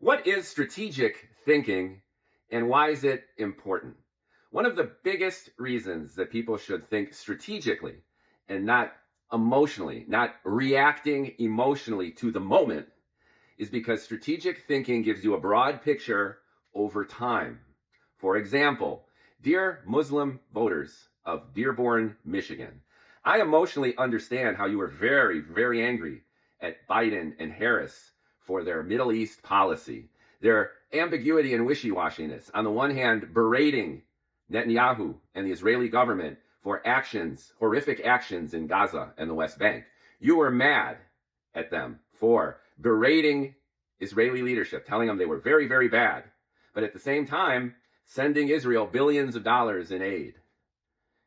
What is strategic thinking and why is it important? One of the biggest reasons that people should think strategically and not emotionally, not reacting emotionally to the moment, is because strategic thinking gives you a broad picture over time. For example, dear Muslim voters of Dearborn, Michigan, I emotionally understand how you were very, very angry at Biden and Harris for their Middle East policy, their ambiguity and wishy-washiness. On the one hand, berating Netanyahu and the Israeli government for actions, horrific actions in Gaza and the West Bank. You were mad at them for berating Israeli leadership, telling them they were very, very bad, but at the same time, sending Israel billions of dollars in aid.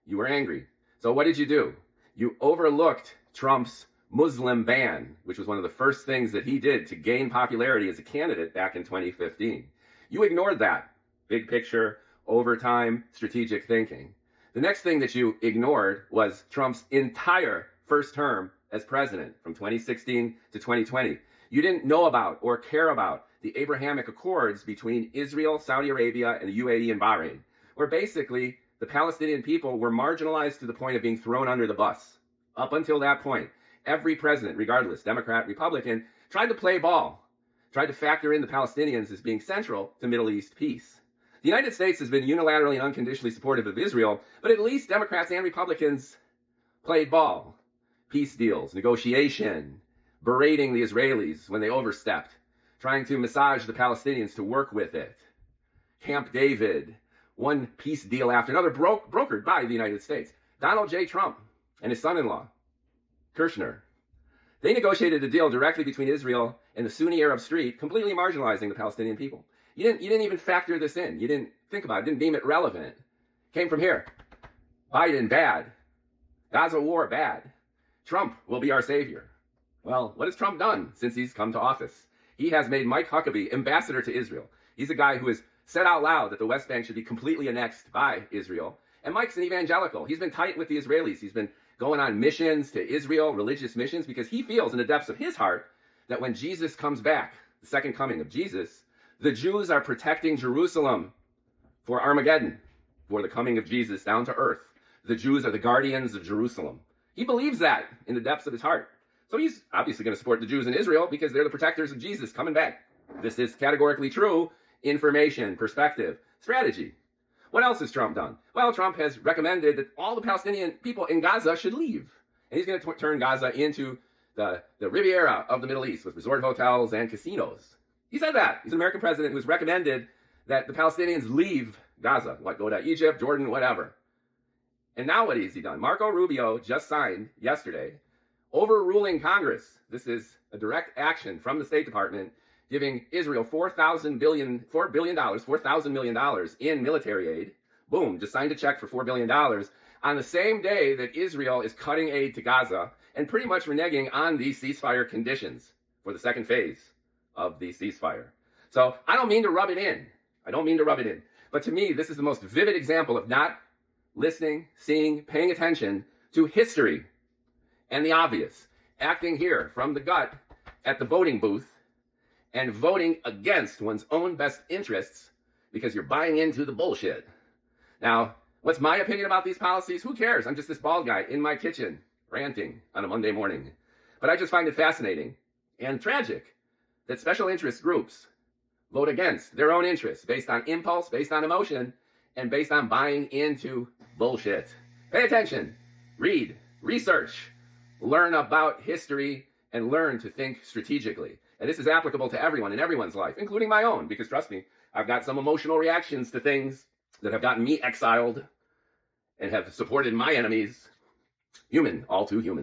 You were angry. So what did you do? You overlooked Trump's Muslim ban, which was one of the first things that he did to gain popularity as a candidate back in 2015. You ignored that. Big picture, overtime, strategic thinking. The next thing that you ignored was Trump's entire first term as president from 2016 to 2020. You didn't know about or care about the Abrahamic Accords between Israel, Saudi Arabia, and the UAE and Bahrain, where basically the Palestinian people were marginalized to the point of being thrown under the bus. Up until that point, every president, regardless, Democrat, Republican, tried to play ball, tried to factor in the Palestinians as being central to Middle East peace. The United States has been unilaterally and unconditionally supportive of Israel, but at least Democrats and Republicans played ball. Peace deals, negotiation, berating the Israelis when they overstepped, trying to massage the Palestinians to work with it. Camp David, one peace deal after another brokered by the United States. Donald J. Trump and his son-in-law, Kirshner, they negotiated a deal directly between Israel and the Sunni Arab Street, completely marginalizing the Palestinian people. You didn't even factor this in. You didn't think about it, didn't deem it relevant. Came from here. Biden, bad. Gaza war, bad. Trump will be our savior. Well, what has Trump done since he's come to office? He has made Mike Huckabee ambassador to Israel. He's a guy who has said out loud that the West Bank should be completely annexed by Israel. And Mike's an evangelical. He's been tight with the Israelis. He's been going on missions to Israel, religious missions, because he feels in the depths of his heart that when Jesus comes back, the second coming of Jesus, the Jews are protecting Jerusalem for Armageddon, for the coming of Jesus down to earth. The Jews are the guardians of Jerusalem. He believes that in the depths of his heart. So he's obviously going to support the Jews in Israel because they're the protectors of Jesus coming back. This is categorically true. Information, perspective, strategy. What else has Trump done? Well, Trump has recommended that all the Palestinian people in Gaza should leave. And he's going to turn Gaza into the Riviera of the Middle East with resort hotels and casinos. He said that. He's an American president who's recommended that the Palestinians leave Gaza, go to Egypt, Jordan, whatever. And now what has he done? Marco Rubio just signed yesterday, overruling Congress. This is a direct action from the State Department, giving Israel $4 billion in military aid. Boom, just signed a check for $4 billion on the same day that Israel is cutting aid to Gaza and pretty much reneging on these ceasefire conditions for the second phase of the ceasefire. So I don't mean to rub it in. But to me, this is the most vivid example of not listening, seeing, paying attention to history and the obvious. Acting here from the gut at the voting booth and voting against one's own best interests because you're buying into the bullshit. Now, what's my opinion about these policies? Who cares? I'm just this bald guy in my kitchen ranting on a Monday morning. But I just find it fascinating and tragic that special interest groups vote against their own interests based on impulse, based on emotion, and based on buying into bullshit. Pay attention, read, research, learn about history, and learn to think strategically. And this is applicable to everyone in everyone's life, including my own, because trust me, I've got some emotional reactions to things that have gotten me exiled and have supported my enemies. Human, all too human.